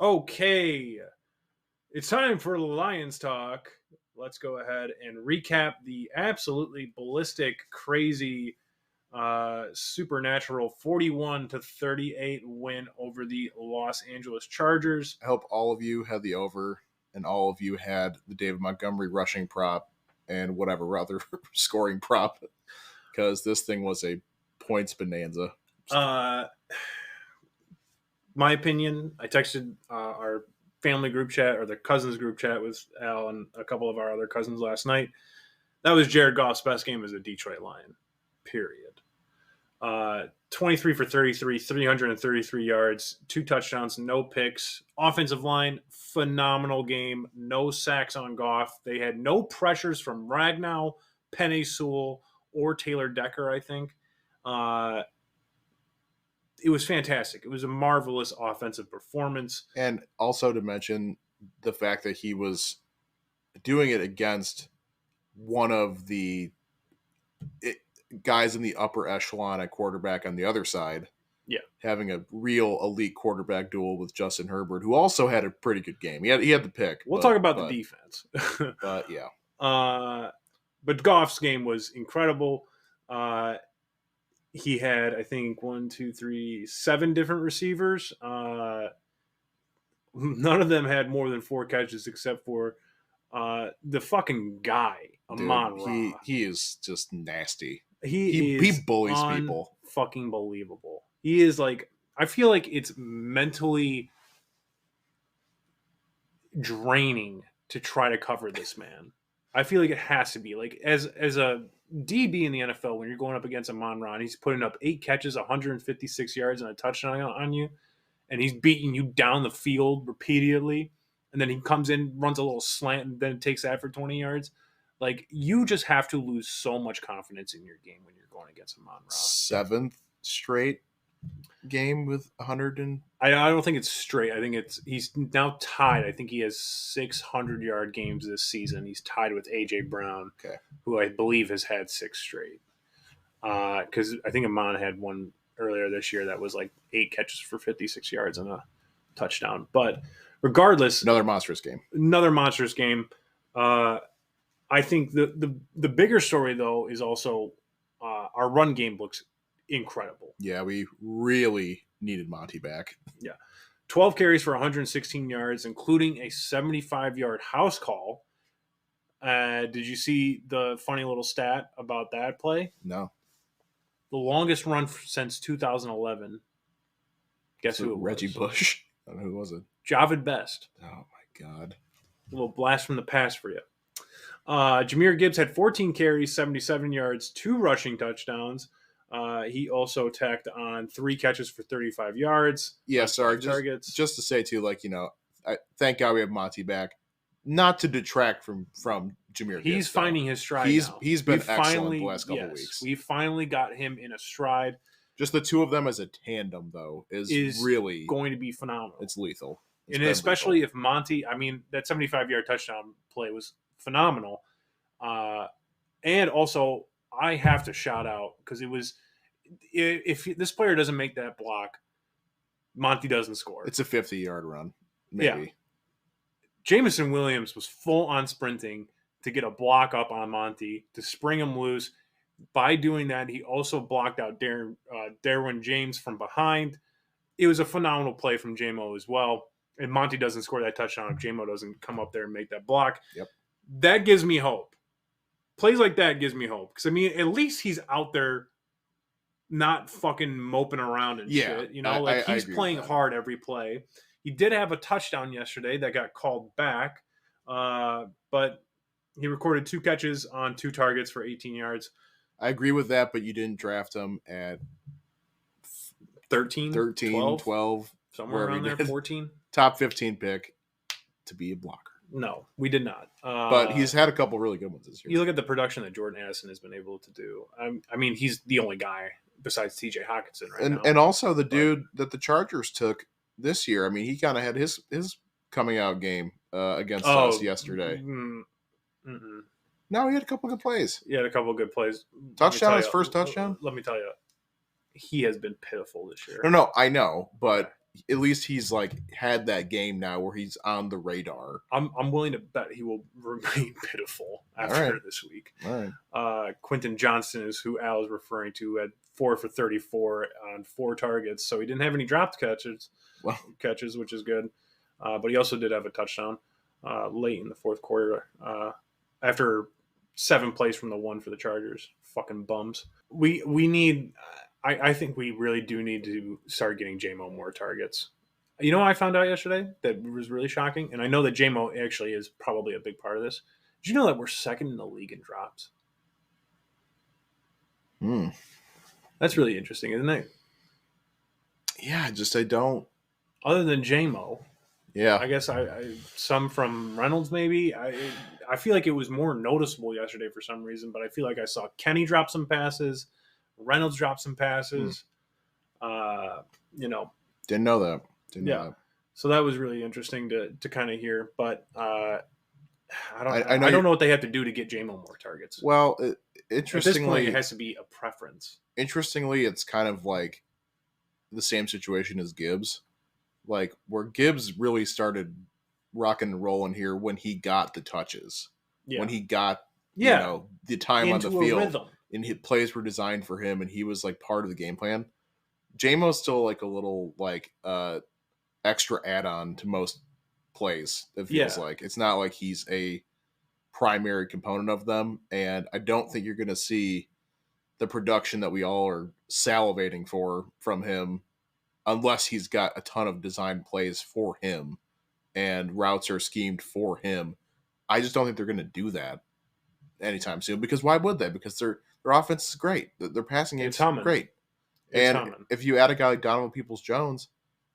Okay, it's time for the Lions talk. Let's go ahead and recap the absolutely ballistic, crazy, supernatural 41-38 win over the Los Angeles Chargers. I hope all of you had the over and all of you had the David Montgomery rushing prop and whatever other scoring prop, because this thing was a points bonanza. My opinion, I texted our family group chat or the cousins group chat with Al and a couple of our other cousins last night. That was Jared Goff's best game as a Detroit Lion, period. 23 for 33, 333 yards, 2 touchdowns, no picks. Offensive line, phenomenal game. No sacks on Goff. They had no pressures from Ragnow, Penei Sewell, or Taylor Decker, I think. It was fantastic. It was a marvelous offensive performance. And also to mention the fact that he was doing it against one of the guys in the upper echelon at quarterback on the other side. Yeah. Having a real elite quarterback duel with Justin Herbert, who also had a pretty good game. He had the pick. We'll talk about the defense. But yeah. But Goff's game was incredible. He had, I think, 7 different receivers. None of them had more than 4 catches except for the fucking guy, Amon-Ra. He is just nasty. He bullies people. Fucking believable. He is like, I feel like it's mentally draining to try to cover this man. I feel like it has to be. Like, as a DB in the NFL, when you're going up against Amon-Ra, and he's putting up 8 catches, 156 yards, and a touchdown on you, and he's beating you down the field repeatedly, and then he comes in, runs a little slant, and then takes that for 20 yards. Like, you just have to lose so much confidence in your game when you're going against Amon-Ra. 7th straight game with 100 and... I don't think it's straight. I think he's now tied. I think he has 600-yard games this season. He's tied with A.J. Brown, who I believe has had 6 straight. Because I think Amon had one earlier this year that was like 8 catches for 56 yards and a touchdown. But regardless... Another monstrous game. I think the bigger story, though, is also our run game looks incredible. Yeah, we really needed Monty back. Yeah. 12 carries for 116 yards, including a 75-yard house call. Did you see the funny little stat about that play? No. The longest run since 2011. Guess who it was? Reggie Bush. I don't know who was it. Javid Best. Oh, my God. A little blast from the past for you. Jahmyr Gibbs had 14 carries, 77 yards, 2 rushing touchdowns. He also tacked on 3 catches for 35 yards. Yeah, sorry. Targets. Just to say, too, like, thank God we have Monty back. Not to detract from Jahmyr Gibbs. He's finding his stride now. He's been excellent the last couple of weeks. We finally got him in a stride. Just the two of them as a tandem, though, is really going to be phenomenal. It's lethal. And especially if Monty, I mean, that 75-yard touchdown play was phenomenal. And also, I have to shout out, because it was, if this player doesn't make that block, Monty doesn't score. It's a 50-yard run, maybe. Yeah. Jameson Williams was full on sprinting to get a block up on Monty, to spring him loose. By doing that, he also blocked out Derwin James from behind. It was a phenomenal play from J-Mo as well. And Monty doesn't score that touchdown if J-Mo doesn't come up there and make that block. Yep. That gives me hope. Plays like that gives me hope. Because, I mean, at least he's out there not fucking moping around and shit. You know, he's playing hard every play. He did have a touchdown yesterday that got called back. But he recorded 2 catches on 2 targets for 18 yards. I agree with that, but you didn't draft him at 13, 12, somewhere around there, 14. Top 15 pick to be a blocker. No, we did not. But he's had a couple really good ones this year. You look at the production that Jordan Addison has been able to do. I mean, he's the only guy besides TJ Hawkinson now. And also the dude that the Chargers took this year. I mean, he kind of had his coming out game against us yesterday. Mm-mm. No, he had a couple good plays. He had a couple good plays. Touchdown, his first touchdown? Let me tell you, he has been pitiful this year. No, I know, but at least he's like had that game now where he's on the radar. I'm willing to bet he will remain pitiful after this week. All right. Quentin Johnston is who Al is referring to, had 4 for 34 on 4 targets, so he didn't have any dropped catches, which is good. But he also did have a touchdown late in the fourth quarter after 7 plays from the 1 for the Chargers. Fucking bums. We need. I think we really do need to start getting J-Mo more targets. You know what I found out yesterday that was really shocking? And I know that J-Mo actually is probably a big part of this. Did you know that we're second in the league in drops? That's really interesting, isn't it? Yeah, I don't. Other than J-Mo. Yeah. I guess I some from Reynolds maybe. I feel like it was more noticeable yesterday for some reason, but I feel like I saw Kenny drop some passes. Reynolds dropped some passes. Didn't know that. Didn't know that. So that was really interesting to kind of hear. But I don't know what they have to do to get J-Mo more targets. Well, interestingly, at this point, it has to be a preference. Interestingly, it's kind of like the same situation as Gibbs. Like where Gibbs really started rocking and rolling here when he got the touches. Yeah. When he got the time on the field. Rhythm. And his plays were designed for him, and he was like part of the game plan. J-Mo's still like a little like extra add-on to most plays. It feels like it's not like he's a primary component of them, and I don't think you're going to see the production that we all are salivating for from him unless he's got a ton of design plays for him and routes are schemed for him. I just don't think they're going to do that anytime soon because why would they? Because their offense is great. Their passing game is great. If you add a guy like Donovan Peoples-Jones,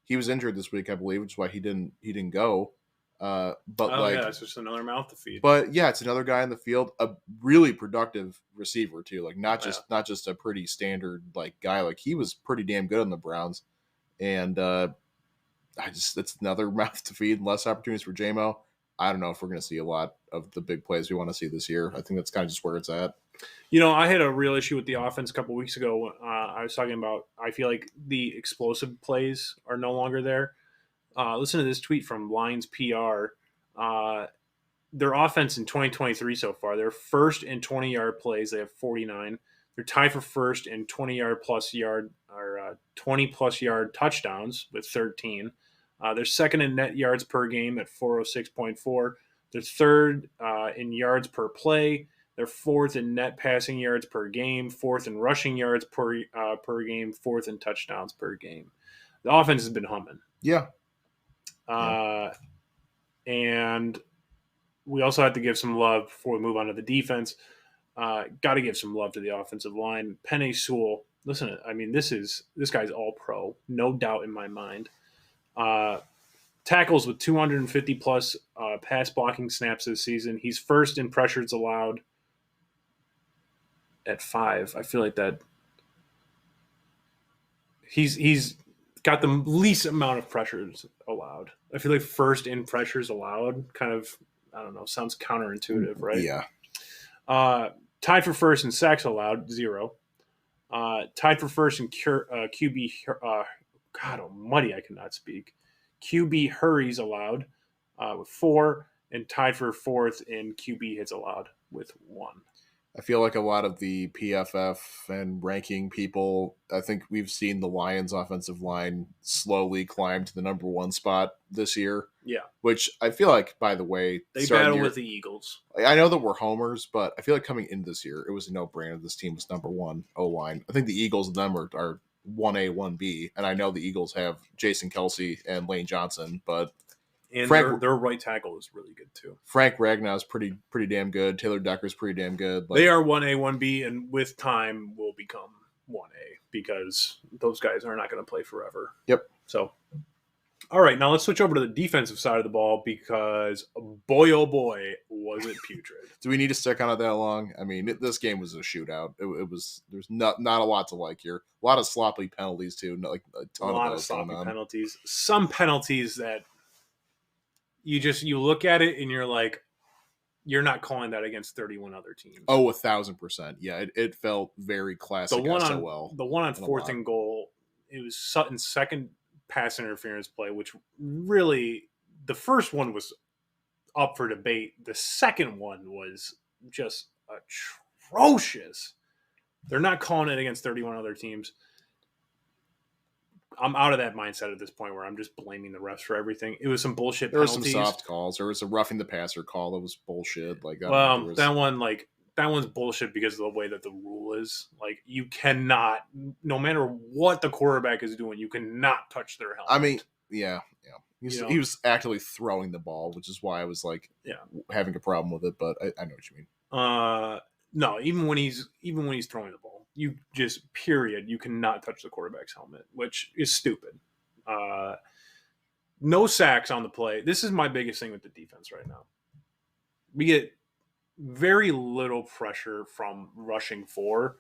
he was injured this week, I believe, which is why he didn't go. It's just another mouth to feed. But yeah, it's another guy in the field, a really productive receiver too. Like not just a pretty standard like guy. Like he was pretty damn good on the Browns, and it's another mouth to feed. Less opportunities for J-Mo. I don't know if we're going to see a lot of the big plays we want to see this year. I think that's kind of just where it's at. I had a real issue with the offense a couple weeks ago. I was talking about I feel like the explosive plays are no longer there. Listen to this tweet from Lions PR. Their offense in 2023 so far, they're first in 20-yard plays. They have 49. They're tied for first in 20-plus yard touchdowns with 13. They're second in net yards per game at 406.4. They're third in yards per play. They're fourth in net passing yards per game, fourth in rushing yards per game, fourth in touchdowns per game. The offense has been humming. Yeah. And we also have to give some love before we move on to the defense. Got to give some love to the offensive line. Penei Sewell, listen, I mean, this guy's all pro, no doubt in my mind. Tackles with 250 plus pass blocking snaps this season. He's first in pressures allowed at 5. I feel like that he's got the least amount of pressures allowed. I feel like first in pressures allowed kind of, I don't know, sounds counterintuitive, right? Yeah. Tied for first in sacks allowed, 0. Tied for first in QB, God almighty, I cannot speak. QB hurries allowed with 4, and tied for fourth in QB hits allowed with 1. I feel like a lot of the PFF and ranking people, I think we've seen the Lions offensive line slowly climb to the number 1 spot this year. Yeah. Which I feel like, by the way, they battle with the Eagles. I know that we're homers, but I feel like coming into this year, it was a no-brainer. This team was number 1 O-line. I think the Eagles and them are 1A, 1B, and I know the Eagles have Jason Kelsey and Lane Johnson, but and their right tackle is really good too. Frank Ragnow is pretty damn good. Taylor Decker's pretty damn good. They are 1A, 1B, and with time will become 1A because those guys are not going to play forever. Yep. So, all right, now let's switch over to the defensive side of the ball because boy, oh boy, was it putrid. Do we need to stick on it that long? I mean, this game was a shootout. It was. There's not a lot to like here. A lot of sloppy penalties too. Like a ton of those sloppy penalties. Some penalties that you look at it and you're like, you're not calling that against 31 other teams. Oh, 1,000%. Yeah, it felt very classic. The one on 4th and goal, it was Sutton's second pass interference play, which really the first one was up for debate. The second one was just atrocious. They're not calling it against 31 other teams. I'm out of that mindset at this point where I'm just blaming the refs for everything. It was some bullshit There were penalties. some soft calls. There was a roughing the passer call that was bullshit. Like that one's bullshit because of the way that the rule is. Like, you cannot, no matter what the quarterback is doing, you cannot touch their helmet. I mean, yeah. He was actively throwing the ball, which is why I was like, having a problem with it. But I know what you mean. No, even when he's throwing the ball, you just you cannot touch the quarterback's helmet, which is stupid. No sacks on the play. This is my biggest thing with the defense right now. We get very little pressure from rushing 4,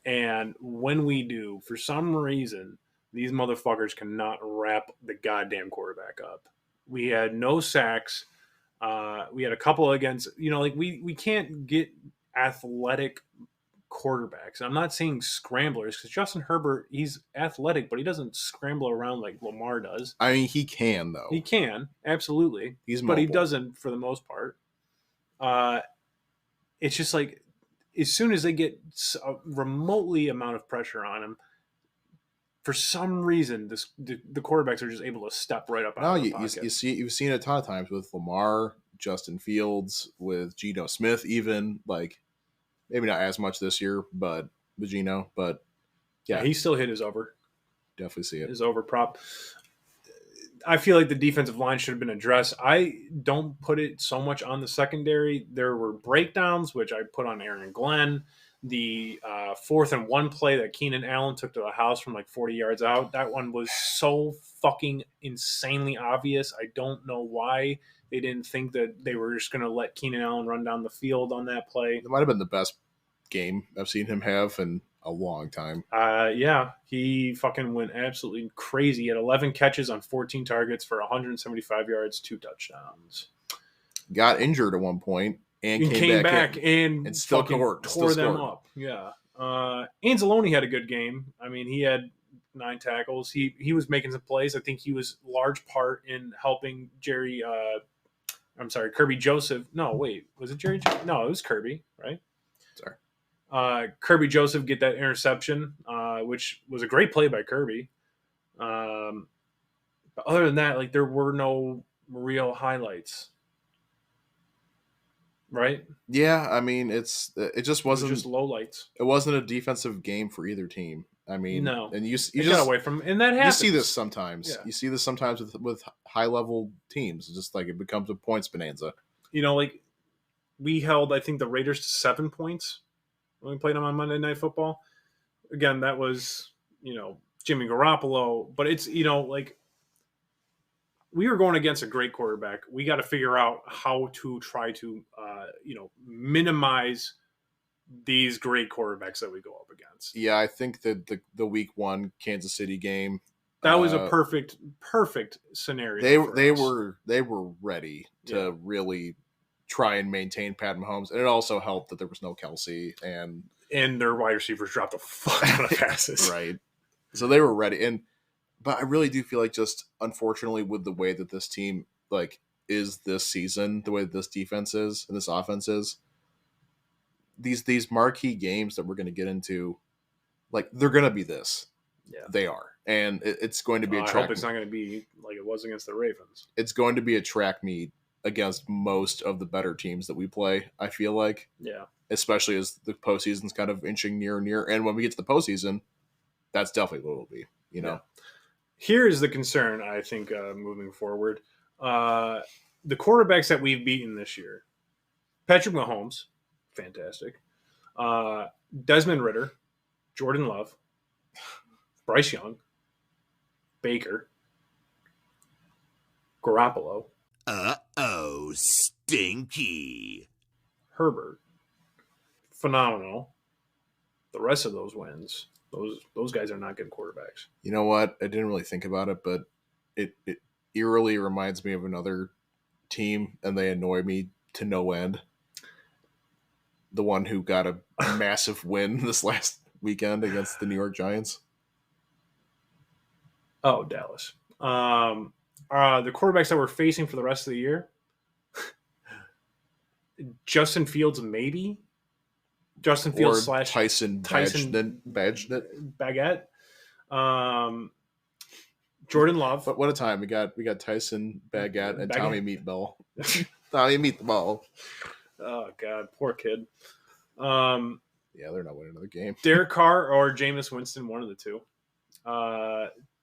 and when we do, for some reason, these motherfuckers cannot wrap the goddamn quarterback up. We had no sacks. We had a couple against, we can't get athletic quarterbacks. I'm not saying scramblers, because Justin Herbert, he's athletic, but he doesn't scramble around like Lamar does. I mean, he can, though. He can, absolutely. He's mobile. But he doesn't for the most part. It's just like, as soon as they get a remotely amount of pressure on him, for some reason, the quarterbacks are just able to step right up. You've seen it a ton of times with Lamar, Justin Fields, with Geno Smith, even like maybe not as much this year, but with Geno, but yeah, he still hit his over. Definitely see it. His over prop. I feel like the defensive line should have been addressed. I don't put it so much on the secondary. There were breakdowns, which I put on Aaron Glenn. The 4th and 1 play that Keenan Allen took to the house from like 40 yards out, that one was so fucking insanely obvious. I don't know why they didn't think that they were just going to let Keenan Allen run down the field on that play. It might have been the best game I've seen him have in a long time. Yeah, he fucking went absolutely crazy. He had 11 catches on 14 targets for 175 yards, 2 touchdowns. Got injured at one point. And came back and still tore them up. Yeah. Anzalone had a good game. I mean, he had 9 tackles. He was making some plays. I think he was large part in helping Kirby Joseph. No, wait. Was it Jerry? No, it was Kirby, right? Sorry. Kirby Joseph get that interception, which was a great play by Kirby. But other than that, like, there were no real highlights. Right? Yeah, I mean, it just wasn't just low lights. It wasn't a defensive game for either team. I mean, no, and you just got away from, and that happens. You see this sometimes. Yeah. You see this sometimes with high level teams. It's just like it becomes a points bonanza. Like we held, I think, the Raiders to 7 points when we played them on Monday Night Football. Again, that was Jimmy Garoppolo, but it's like, we were going against a great quarterback. We got to figure out how to try to, minimize these great quarterbacks that we go up against. Yeah, I think that the Week 1 Kansas City game, that was a perfect scenario. They were ready to really try and maintain Pat Mahomes, and it also helped that there was no Kelsey and their wide receivers dropped a fuck ton of passes. Right, so they were ready. But I really do feel like, just unfortunately, with the way that this team is this season, the way that this defense is and this offense is, these marquee games that we're going to get into, they're going to be this. Yeah, they are, and it's going to be a track. I hope it's not going to be like it was against the Ravens. It's going to be a track meet against most of the better teams that we play. I feel like, especially as the postseason's kind of inching near and near, and when we get to the postseason, that's definitely what it'll be. Yeah. Here is the concern, I think, moving forward. The quarterbacks that we've beaten this year: Patrick Mahomes, fantastic. Desmond Ridder, Jordan Love, Bryce Young, Baker, Garoppolo. Stinky. Herbert, phenomenal. The rest of those wins. Those guys are not good quarterbacks. You know what? I didn't really think about it, but it eerily reminds me of another team, and they annoy me to no end. The one who got a massive win this last weekend against the New York Giants. Oh, Dallas. The quarterbacks that we're facing for the rest of the year, Justin Fields, maybe. Justin Fields Or slash Tyson Tyson Badgett. Baguette. Jordan Love. But what a time we got Tyson Baguette and Tommy Baguette. Meatball. Tommy Meatball. Oh God, poor kid. Yeah, they're not winning another game. Derek Carr or Jameis Winston, one of the two.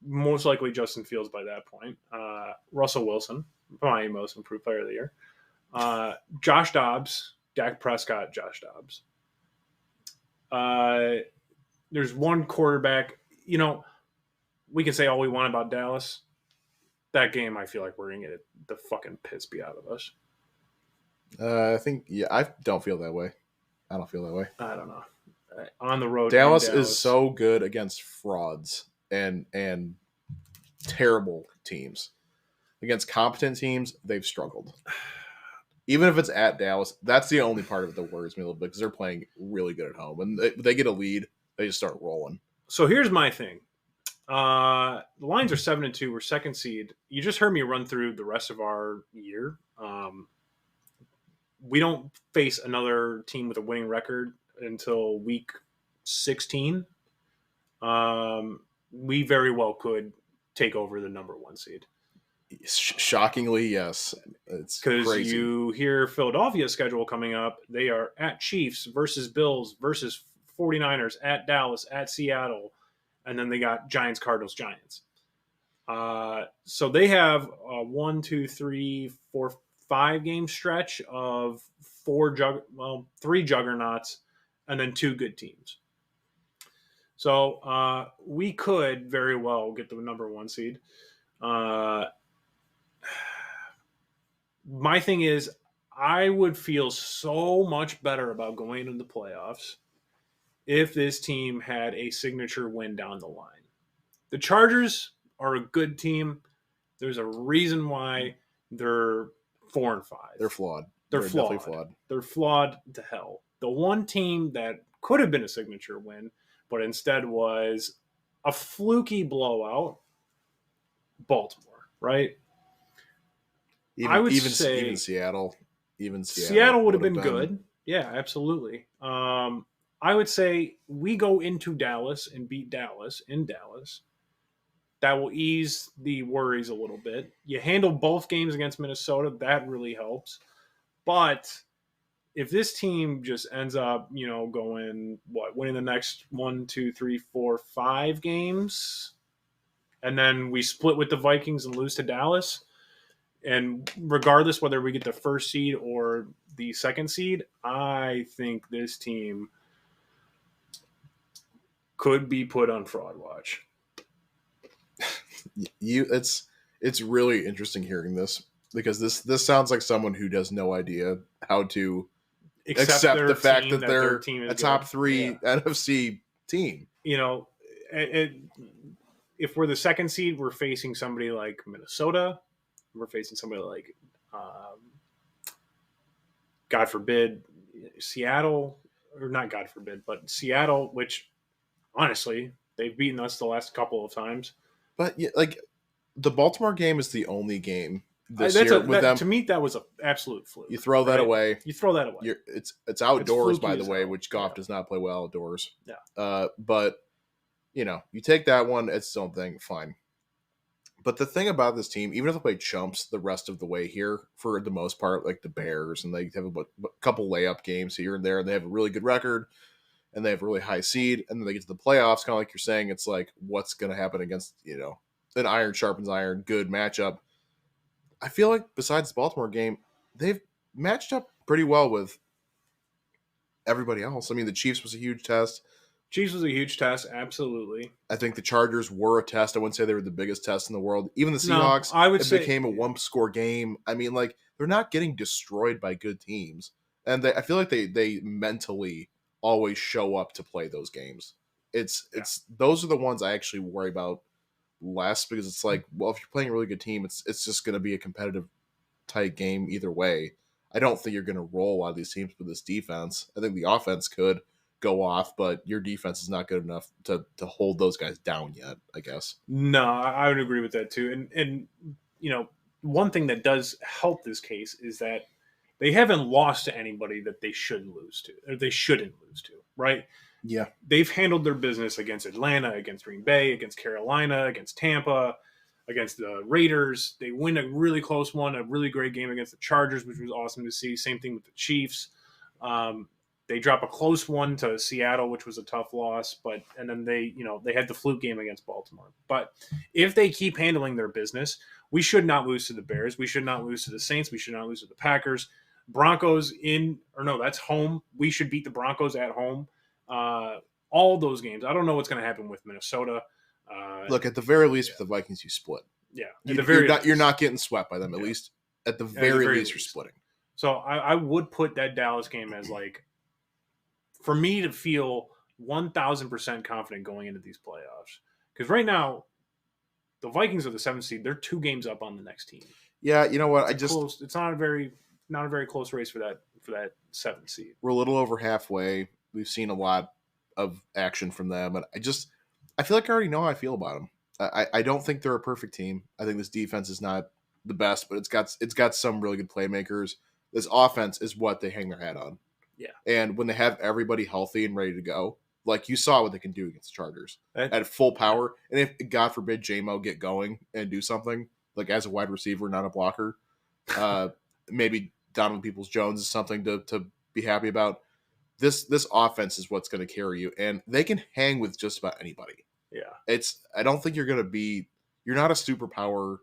Most likely Justin Fields by that point. Russell Wilson, probably most improved player of the year. Josh Dobbs, Dak Prescott, Josh Dobbs. There's one quarterback. You know, we can say all we want about Dallas. That game, I feel like we're going to get the fucking piss beat out of us. I think, yeah, I don't feel that way. I don't feel that way. I don't know. On the road, Dallas is so good against frauds and terrible teams. Against competent teams, they've struggled. Even if it's at Dallas, that's the only part of it that worries me a little bit because they're playing really good at home. And they get a lead, they just start rolling. So here's my thing. The Lions are 7-2. We're second seed. You just heard me run through the rest of our year. We don't face another team with a winning record until week 16. We very well could take over the number 1 seed. Shockingly, yes. It's because you hear Philadelphia's schedule coming up. They are at Chiefs versus Bills versus 49ers, at Dallas, at Seattle, and then they got Giants, Cardinals, Giants. So they have a 1, 2, 3, 4, 5 game stretch of 3 juggernauts and then 2 good teams. So we could very well get the number 1 seed. My thing is, I would feel so much better about going into the playoffs if this team had a signature win down the line. The Chargers are a good team. There's a reason why they're 4-5. They're flawed. They're flawed. Flawed. They're flawed to hell. The one team that could have been a signature win, but instead was a fluky blowout, Baltimore, right? Even Seattle. Even Seattle would have been good. Yeah, absolutely. I would say we go into Dallas and beat Dallas in Dallas. That will ease the worries a little bit. You handle both games against Minnesota. That really helps. But if this team just ends up, winning the next 1, 2, 3, 4, 5 games, and then we split with the Vikings and lose to Dallas, and regardless whether we get the first seed or the second seed, I think this team could be put on fraud watch. It's really interesting hearing this because this sounds like someone who has no idea how to accept the fact that they're a top 3 NFC team. If we're the second seed, we're facing somebody like Minnesota. We're facing somebody like, God forbid, Seattle, or not God forbid, but Seattle, which honestly, they've beaten us the last couple of times. But the Baltimore game is the only game this year with them. To me, that was an absolute fluke. You throw that away. It's outdoors, by the way, which Goff does not play well outdoors. Yeah. But you take that one, it's its own thing, fine. But the thing about this team, even if they play chumps the rest of the way here, for the most part, like the Bears, and they have a couple layup games here and there, and they have a really good record, and they have a really high seed, and then they get to the playoffs, kind of like you're saying, it's like, what's going to happen against, an iron sharpens iron, good matchup. I feel like besides the Baltimore game, they've matched up pretty well with everybody else. I mean, the Chiefs was a huge test. Absolutely. I think the Chargers were a test. I wouldn't say they were the biggest test in the world. Even the Seahawks, it became a one-score game. I mean, they're not getting destroyed by good teams. And I feel like they mentally always show up to play those games. Those are the ones I actually worry about less because it's like, well, if you're playing a really good team, it's just going to be a competitive, tight game either way. I don't think you're going to roll a lot of these teams with this defense. I think the offense could. go off, but your defense is not good enough to hold those guys down yet, I guess. No, I would agree with that too. And one thing that does help this case is that they haven't lost to anybody that they shouldn't lose to, or they shouldn't lose to, right? Yeah. They've handled their business against Atlanta, against Green Bay, against Carolina, against Tampa, against the Raiders. They win a really close one, a really great game against the Chargers, which was awesome to see. Same thing with the Chiefs. They drop a close one to Seattle, which was a tough loss, and then they had the fluke game against Baltimore. But if they keep handling their business, we should not lose to the Bears. We should not lose to the Saints. We should not lose to the Packers. Broncos that's home. We should beat the Broncos at home. All those games. I don't know what's going to happen with Minnesota. Look, at the very least, with the Vikings, you split. Yeah, you're not getting swept by them. At least, at the very least, you're splitting. So I would put that Dallas game as like, for me to feel 1,000% confident going into these playoffs, because right now the Vikings are the 7th seed. They're 2 games up on the next team. Yeah, you know what? It's not a very close race for that 7th seed. We're a little over halfway. We've seen a lot of action from them, and I feel like I already know how I feel about them. I don't think they're a perfect team. I think this defense is not the best, but it's got some really good playmakers. This offense is what they hang their hat on. Yeah. And when they have everybody healthy and ready to go, like you saw what they can do against the Chargers at full power. And if, God forbid, J-Mo get going and do something, like as a wide receiver, not a blocker, maybe Donovan Peoples-Jones is something to be happy about. This offense is what's going to carry you, and they can hang with just about anybody. Yeah. I don't think you're not a superpower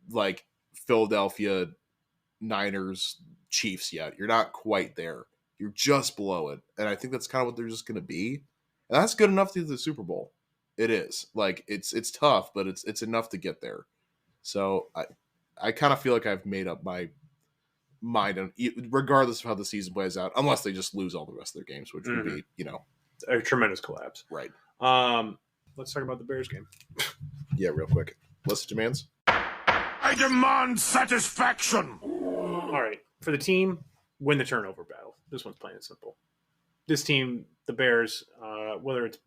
like Philadelphia Niners Chiefs yet. You're not quite there. You're just below it. And I think that's kind of what they're just going to be. And that's good enough to do the Super Bowl. It is. Like, it's tough, but it's enough to get there. So I kind of feel like I've made up my mind, on, regardless of how the season plays out, unless they just lose all the rest of their games, which would be, a tremendous collapse. Right. Let's talk about the Bears game. Yeah, real quick. List of demands. I demand satisfaction. All right. For the team, win the turnover battle. This one's plain and simple. This team, the Bears, whether it's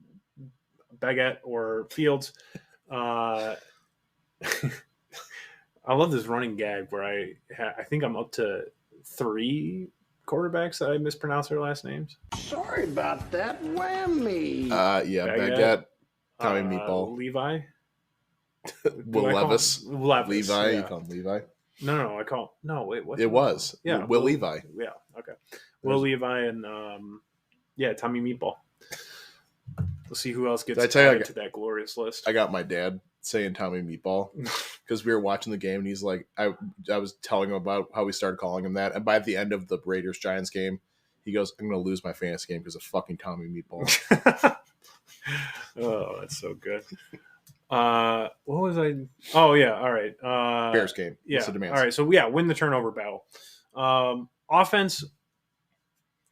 Baguette or Fields, I love this running gag where I think I'm up to 3 quarterbacks that I mispronounce their last names. Sorry about that. Whammy. Baguette, Tommy Meatball, Levi, Will Levis, Levi. Yeah. You call him Levi. No, I call him. No, wait, what? It was. Yeah, Will Levi. Yeah, okay. Will Levi and Tommy Meatball. We'll see who else gets added to that glorious list. I got my dad saying Tommy Meatball because we were watching the game and he's like, I was telling him about how we started calling him that, and by the end of the Raiders-Giants game, he goes, "I'm going to lose my fantasy game because of fucking Tommy Meatball." Oh, that's so good. What was I? Oh yeah, all right. Bears game. Yeah, all right. So win the turnover battle. Offense,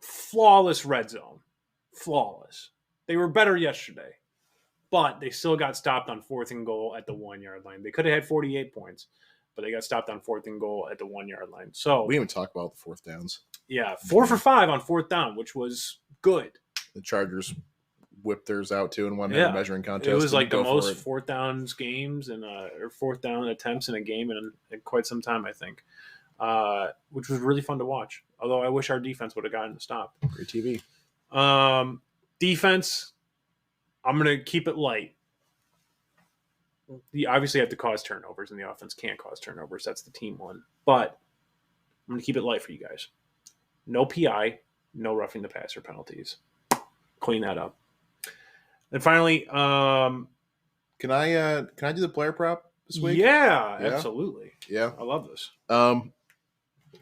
flawless red zone, flawless. They were better yesterday, but they still got stopped on 4th and goal at the 1-yard line. They could have had 48 points, but they got stopped on 4th and goal at the 1-yard line. So we didn't even talk about the 4th downs. Yeah, 4 for 5 on 4th down, which was good. The Chargers whipped theirs out too and won a measuring contest. It was like the most 4th downs games and or 4th down attempts in a game in quite some time, I think, which was really fun to watch. Although I wish our defense would have gotten the stop. Great TV. Defense, I'm going to keep it light. You obviously have to cause turnovers, and the offense can't cause turnovers. That's the team one. But I'm going to keep it light for you guys. No PI, no roughing the passer penalties. Clean that up. And finally, can I do the player prop this week? Yeah, absolutely. Yeah, I love this. How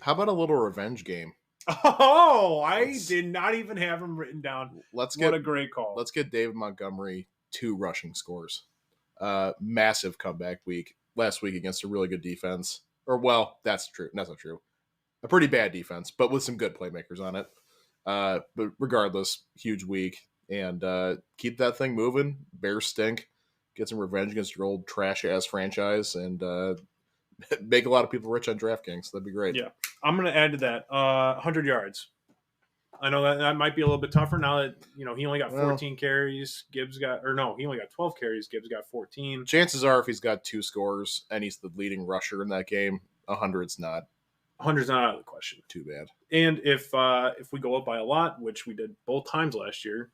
about a little revenge game? Oh, I did not even have him written down. What a great call. Let's get David Montgomery 2 rushing scores. Massive comeback week last week against a really good defense. Or, well, that's true. That's not true. A pretty bad defense, but with some good playmakers on it. But regardless, huge week. And keep that thing moving. Bears stink. Get some revenge against your old trash-ass franchise. And make a lot of people rich on DraftKings. That'd be great. Yeah. I'm going to add to that 100 yards. I know that might be a little bit tougher now that, he only got Well, 14 carries. He only got 12 carries. Gibbs got 14. chances are if he's got 2 scores and he's the leading rusher in that game, 100's not 100's not out of the question. too bad. And if we go up by a lot, which we did both times last year,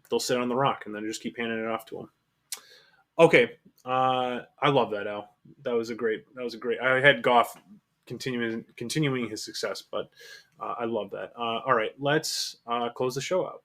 they'll sit on the rock and then just keep handing it off to him. Okay, I love that, Al. That was a great. I had Goff continuing his success, but I love that. All right, let's close the show out.